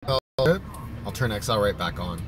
Oh, good. I'll turn XL right back on.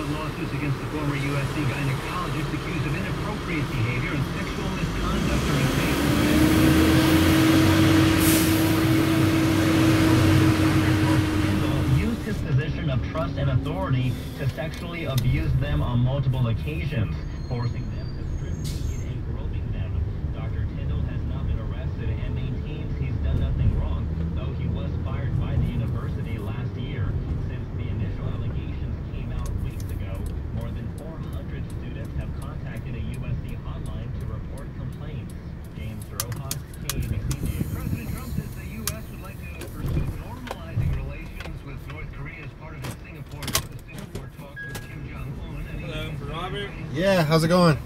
Lawsuits against the former USC gynecologist accused of inappropriate behavior and sexual misconduct during Kendall used his position of trust and authority to sexually abuse them on multiple occasions, forcing them to strip naked and groping them. Dr. Tyndall has not been arrested and maintains he's done nothing wrong, though he was fired by the university last year. Since the initial allegations came out weeks ago, more than 400 students have contacted a USC hotline to report complaints. James Rojas, KABC News. President Trump says the U.S. would like to pursue normalizing relations with North Korea as part of its Singapore talks with Kim Jong-un. Hello, Robert. Yeah, how's it going?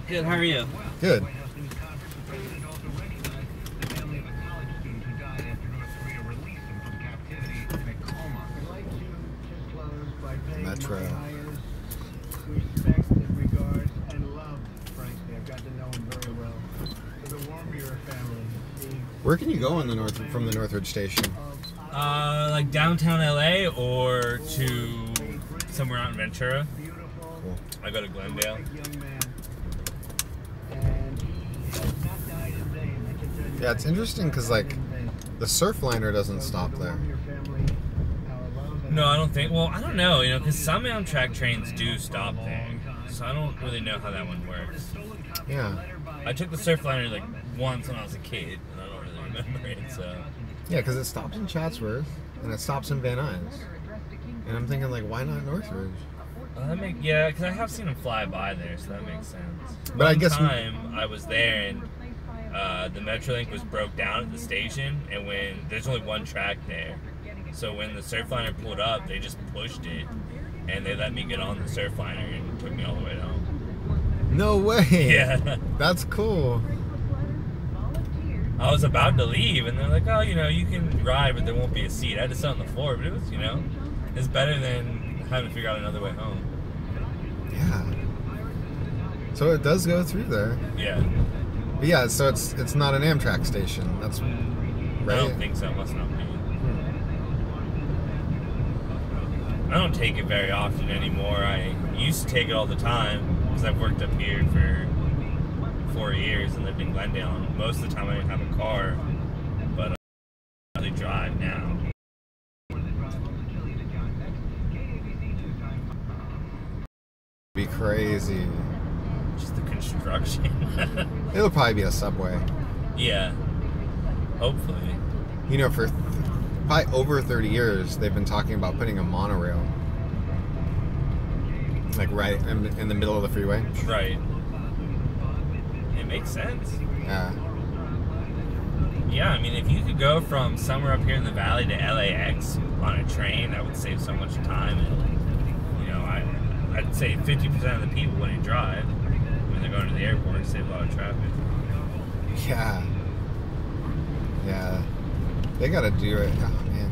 Good, how are you? Good. White House News Conference, the president also recognized the family of a college student who died after North Korea released him from captivity in a coma. I'd like to just close by paying Metro. my highest respect and regards and love, frankly. I've got to know him very well. To the Warmbier family, Where can you go in the from the Northridge station? Like downtown LA or to somewhere out in Ventura. Cool. I go to Glendale. young man. And he has not died in vain. I can tell you Yeah, it's that. interesting because like the Surfliner doesn't stop there. No, I don't think. Well, I don't know, you know, because some Amtrak trains do stop there. So I don't really know how that one works. Yeah. I took the Surfliner like once when I was a kid, and I don't really remember it, so. Yeah, because it stops in Chatsworth and it stops in Van Nuys. And I'm thinking like, why not Northridge? Yeah, because I have seen them fly by there, so that makes sense. But I One guess time I was there and the Metrolink was broke down at the station, and when there's only one track there, so when the Surfliner pulled up, they just pushed it, and they let me get on the Surfliner and took me all the way home. No way. Yeah. That's cool. I was about to leave, and they're like, "Oh, you know, you can ride, but there won't be a seat." I had to sit on the floor, but it was, you know, it's better than having to figure out another way home. Yeah. So it does go through there. Yeah. But yeah, so it's not an Amtrak station. That's right. I don't think so. It must not be. I don't take it very often anymore. I used to take it all the time because I've worked up here for 4 years and lived in Glendale. And most of the time I didn't have a car, but I really drive now. Be crazy. Just the construction. It'll probably be a subway. Yeah. Hopefully. You know, for probably over 30 years, they've been talking about putting a monorail. Like right in the middle of the freeway. Right. It makes sense. Yeah. Yeah, I mean, if you could go from somewhere up here in the valley to LAX on a train, that would save so much time. And, you know, I'd say 50% of the people wouldn't drive when they're going to the airport, save a lot of traffic. Yeah. Yeah. They gotta do it. Oh, man.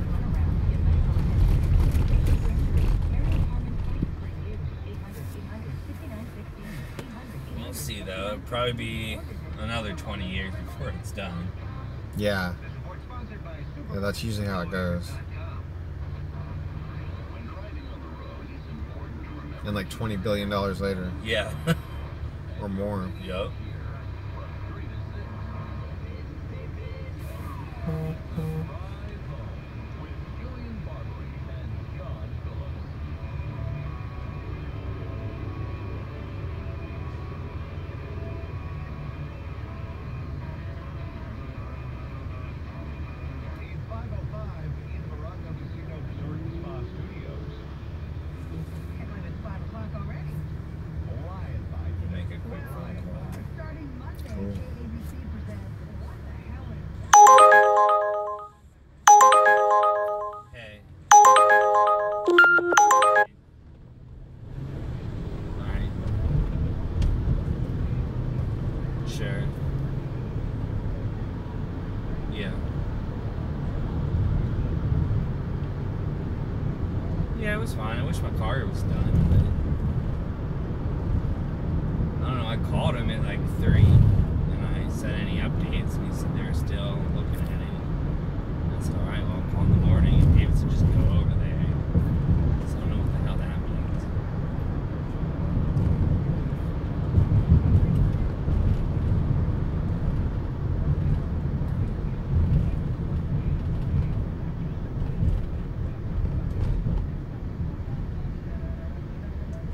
We'll see, though. It'll probably be another 20 years before it's done. Yeah. Yeah, that's usually how it goes. And like $20 billion later. Yeah. Or more. Yup. Make a quick phone call. Cool. Hey. Alright. Sure. Yeah. Yeah, it was fine. I wish my car was done, but I don't know, I called him at like 3 and I said any updates and he said they were still looking at it. I said, alright, well I'll call in the morning and David said just go over there. So I don't know what the hell that means.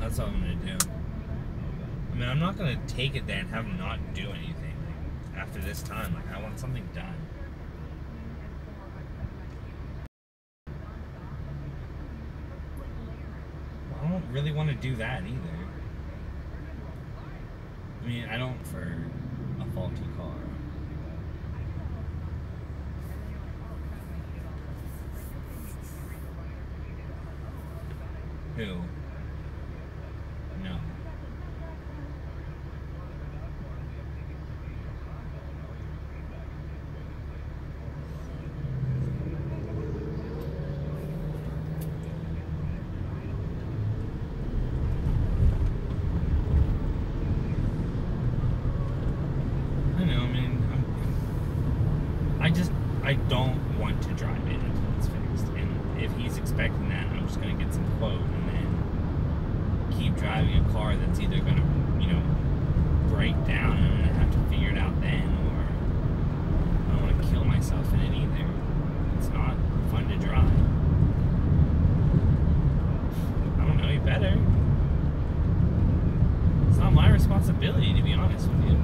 That's all I'm gonna do. I mean, I'm not gonna take it there and have him not do anything after this time. Like, I want something done. I don't really want to do that either. I mean, I don't for a faulty car. Who? No. I know, I mean, I don't want to drive it until it's fixed. And if he's expecting that, I'm just going to get some quote and then keep driving a car that's either going to, you know, break down and I'm going to have to figure it out then, or I don't want to kill myself in it either. It's not fun to drive. I don't know, you better. It's not my responsibility, to be honest with you.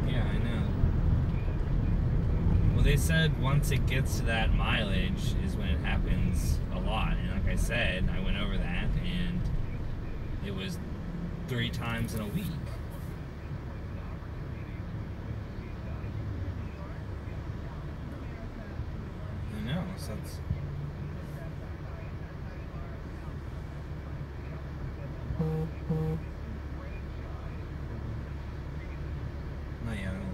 Yeah, I know. Well, they said once it gets to that mileage is when it happens a lot. And like I said, I went over that and it was 3 times in a week. I know, so it's... Not yet, I don't know.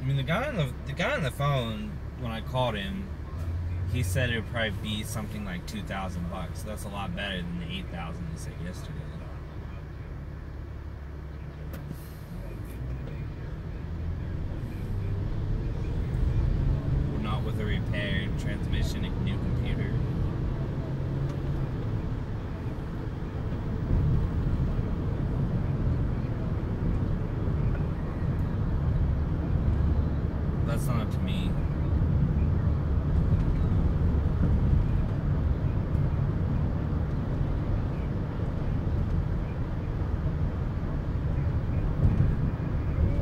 I mean, the guy on the phone, when I called him, he said it would probably be something like $2,000. So that's a lot better than the $8,000 he said yesterday. Not with a repaired transmission and new computer. That's not up to me.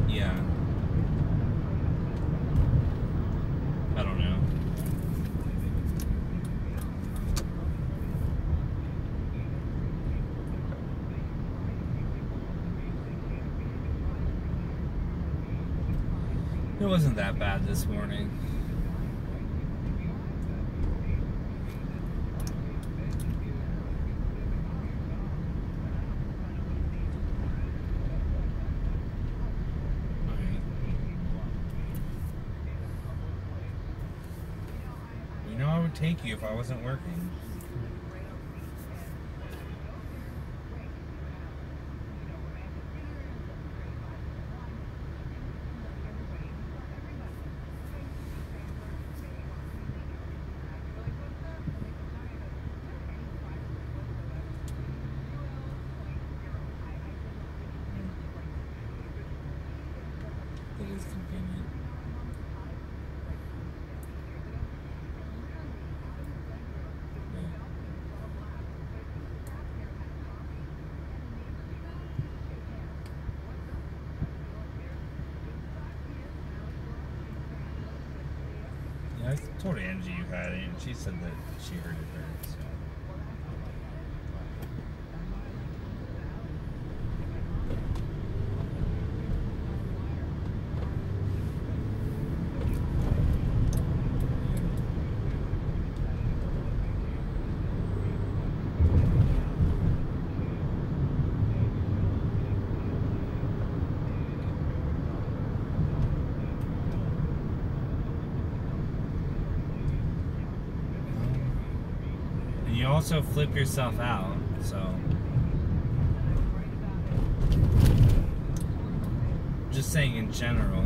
Yeah. I don't know. It wasn't that bad this morning. Alright. You know I would take you if I wasn't working. It is convenient. Yeah, I told Angie you had it, and she said that she heard it there. So. You also flip yourself out, so just saying in general,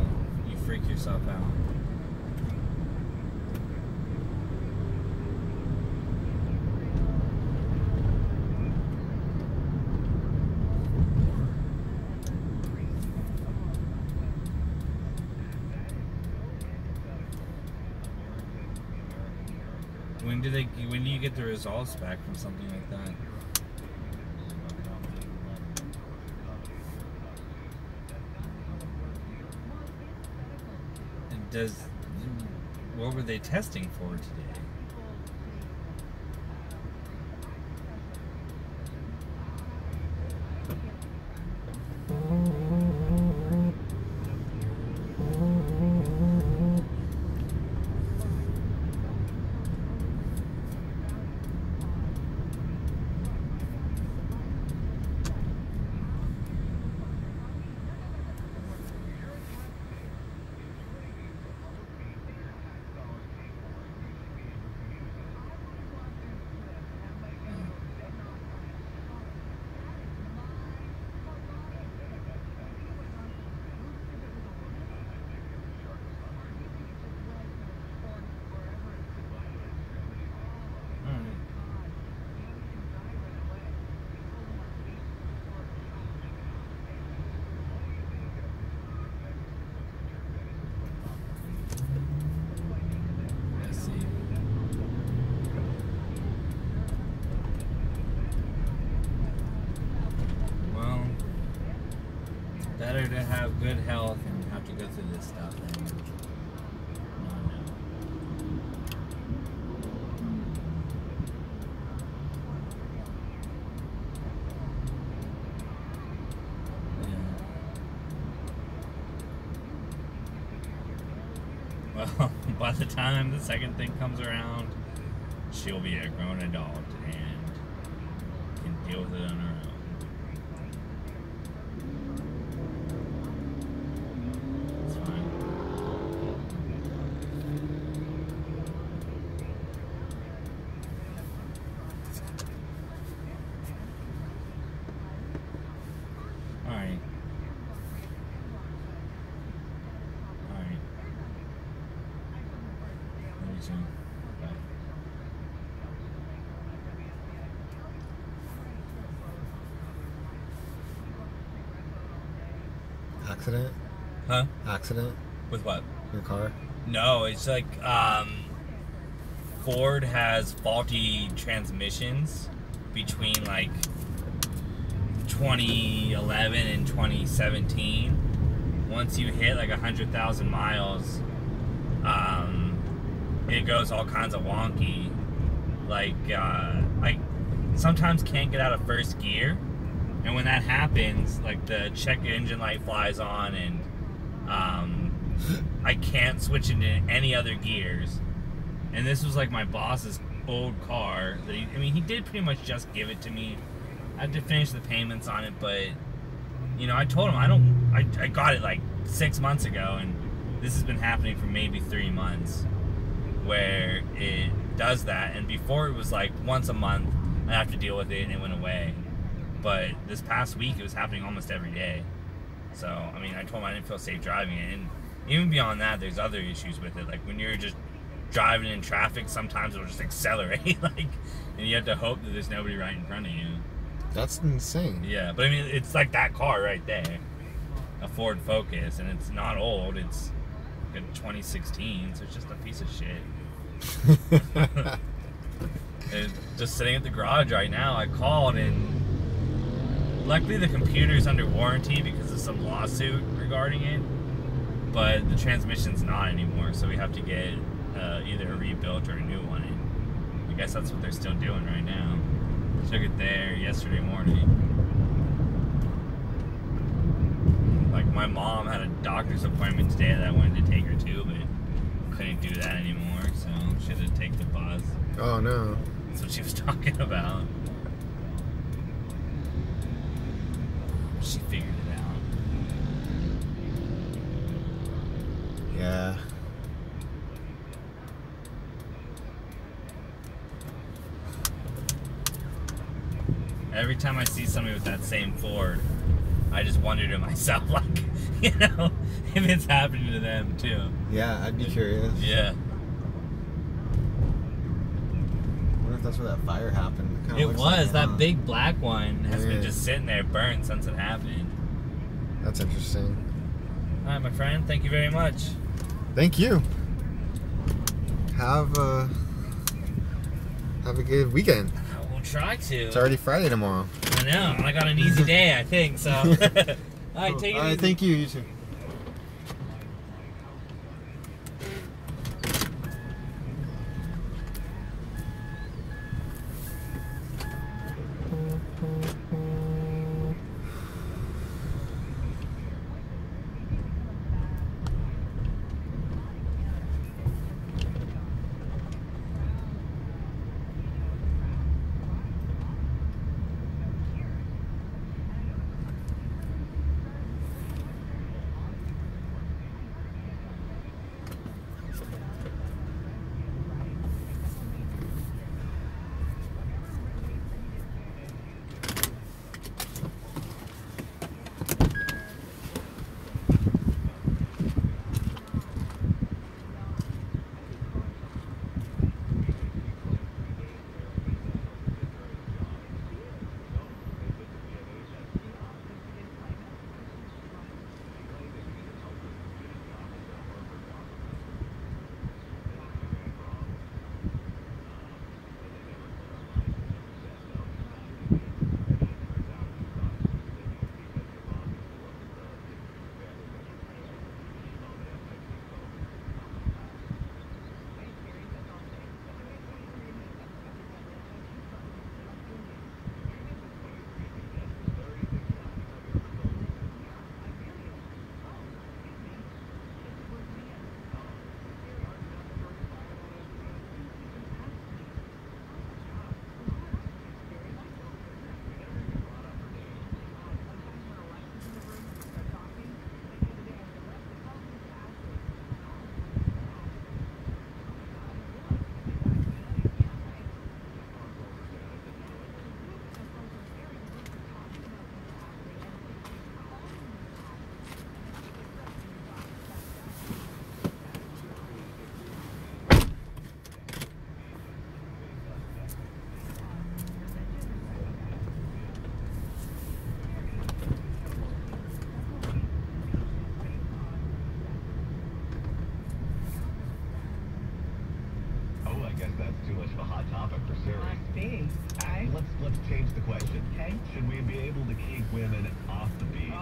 you freak yourself out. When do you get the results back from something like that? And what were they testing for today? Better to have good health and have to go through this stuff than not know. Yeah. Well, by the time the second thing comes around, she'll be a grown adult and can deal with it on her own. It's fine. soon. Accident? Huh? Accident? With what? Your car? No, it's like Ford has faulty transmissions between like 2011 and 2017. Once you hit like 100,000 miles, it goes all kinds of wonky. Like I sometimes can't get out of first gear, and when that happens, like the check engine light flies on, and I can't switch into any other gears. And this was like my boss's old car that he did pretty much just give it to me. I had to finish the payments on it, but you know, I told him I got it like 6 months ago, and this has been happening for maybe 3 months where it does that. And before it was like once a month I have to deal with it and it went away, but this past week it was happening almost every day. So I mean, I told him I didn't feel safe driving it, and even beyond that, there's other issues with it. Like when you're just driving in traffic, sometimes it'll just accelerate, like, and you have to hope that there's nobody right in front of you. That's insane. Yeah, but I mean, it's like that car right there, a Ford Focus, and it's not old. It's like a 2016, so it's just a piece of shit. It's just sitting at the garage right now. I called, and luckily the computer's under warranty because of some lawsuit regarding it, but the transmission's not anymore, so we have to get either a rebuilt or a new one. And I guess that's what they're still doing right now. Took it there yesterday morning. Like my mom had a doctor's appointment today that I wanted to take her to, but couldn't do that anymore, so she had to take the bus. Oh no. That's what she was talking about. She figured it out. Yeah. Every time I see somebody with that same Ford, I just wonder to myself, like, you know, if it's happening to them too. Yeah, I'd be curious. Yeah. I wonder if that's where that fire happened. Kinda It looks was. like, That huh? big black one has been Yeah. just sitting there burnt since it happened. That's interesting. All right, my friend. Thank you very much. Thank you. Have a good weekend. I will try to. It's already Friday tomorrow. I know. I got an easy day, I think, so. All right, take it All right, easy. thank you. You too.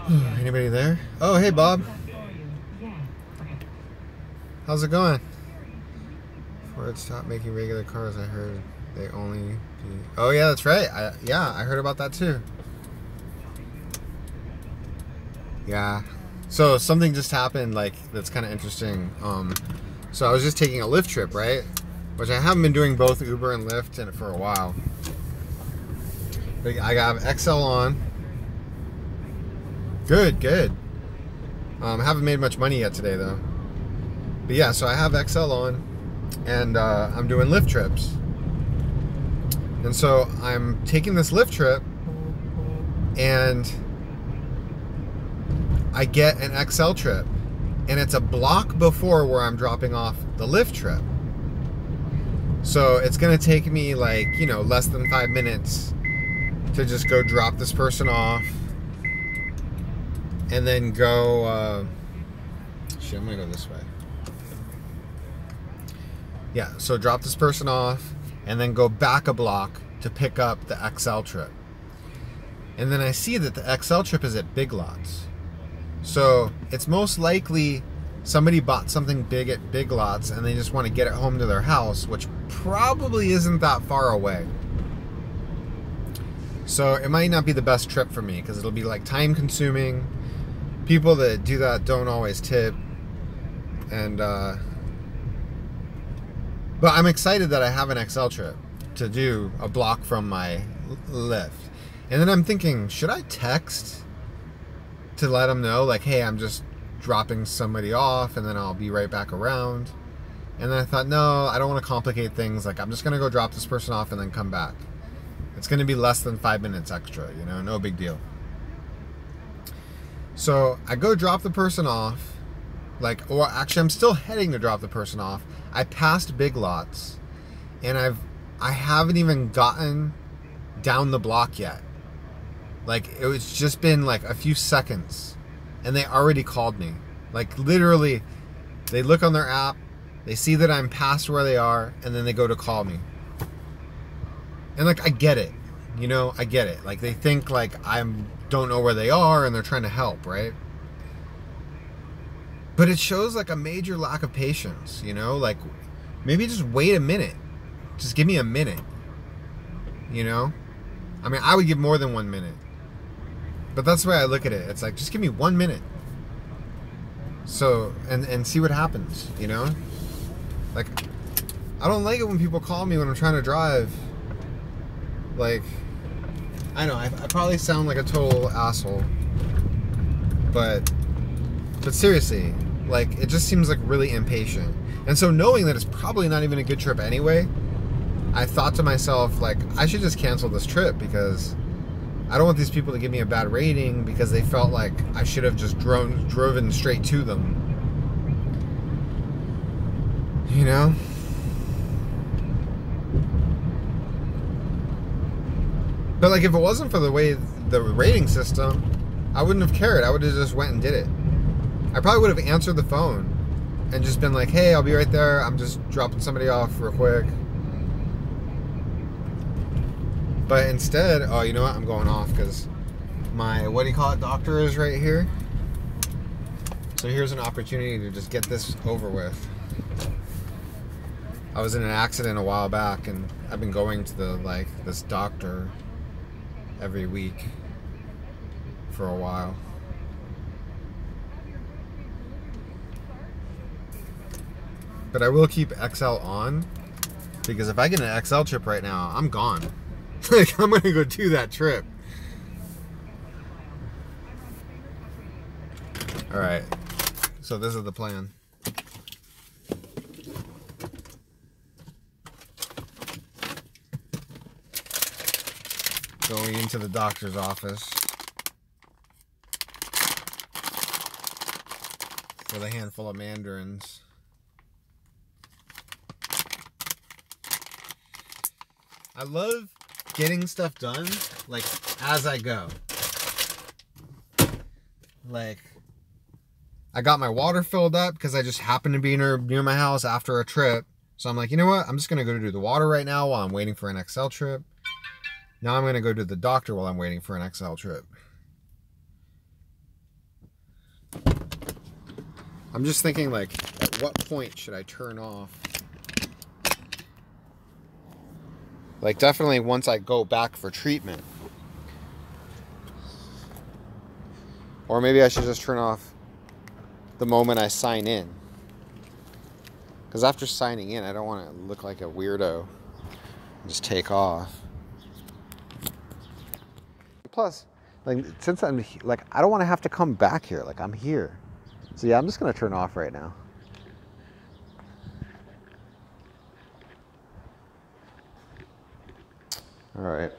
Anybody there? Oh, hey, Bob. How's it going? Ford stopped making regular cars. I heard they only. Oh yeah, that's right. I heard about that too. Yeah. So something just happened, like, that's kind of interesting. So I was just taking a Lyft trip, right? Which I haven't been doing both Uber and Lyft for a while. But I got XL on. Good. Haven't made much money yet today though. But yeah, so I have XL on, and I'm doing Lyft trips. And so I'm taking this Lyft trip, and I get an XL trip, and it's a block before where I'm dropping off the Lyft trip. So it's gonna take me, like, you know, less than 5 minutes to just go drop this person off, and then go, shit, I'm gonna go this way. Yeah, so drop this person off, and then go back a block to pick up the XL trip. And then I see that the XL trip is at Big Lots. So it's most likely somebody bought something big at Big Lots and they just want to get it home to their house, which probably isn't that far away. So it might not be the best trip for me, because it'll be like time consuming. People that do that don't always tip. And but I'm excited that I have an XL trip to do a block from my Lyft. And then I'm thinking, should I text to let them know, like, hey, I'm just dropping somebody off and then I'll be right back around? And then I thought, no, I don't want to complicate things. Like, I'm just going to go drop this person off and then come back. It's going to be less than 5 minutes extra, you know, no big deal. So I go drop the person off, like, or actually I'm still heading to drop the person off. I passed Big Lots, and I haven't even gotten down the block yet. Like, it's just been like a few seconds, and they already called me. Like, literally, they look on their app, they see that I'm past where they are, and then they go to call me. And like, I get it, you know, I get it. Like, they think like I don't know where they are, and they're trying to help, right? But it shows like a major lack of patience, you know? Like, maybe just wait a minute. Just give me a minute, you know? I mean, I would give more than 1 minute. But that's the way I look at it. It's like, just give me 1 minute. So, and see what happens, you know? Like, I don't like it when people call me when I'm trying to drive. Like, I know, I probably sound like a total asshole. But seriously, like, it just seems like really impatient. And so knowing that it's probably not even a good trip anyway, I thought to myself, like, I should just cancel this trip, because I don't want these people to give me a bad rating because they felt like I should have just driven straight to them. You know? But like, if it wasn't for the way the rating system, I wouldn't have cared. I would have just went and did it. I probably would have answered the phone and just been like, hey, I'll be right there. I'm just dropping somebody off real quick. But instead, oh, you know what? I'm going off because my, what do you call it, doctor is right here. So here's an opportunity to just get this over with. I was in an accident a while back, and I've been going to this doctor every week for a while. But I will keep XL on, because if I get an XL trip right now, I'm gone. Like, I'm gonna go do that trip. Alright, so this is the plan. Going into the doctor's office with a handful of mandarins. I love getting stuff done, like, as I go. Like, I got my water filled up because I just happened to be near my house after a trip. So I'm like, you know what? I'm just going to go do the water right now while I'm waiting for an XL trip. Now I'm going to go to the doctor while I'm waiting for an XL trip. I'm just thinking, like, at what point should I turn off? Like, definitely once I go back for treatment. Or maybe I should just turn off the moment I sign in. Because after signing in, I don't want to look like a weirdo. Just take off. Plus, like, since I'm, like, I don't want to have to come back here. Like, I'm here. So yeah, I'm just going to turn off right now. All right.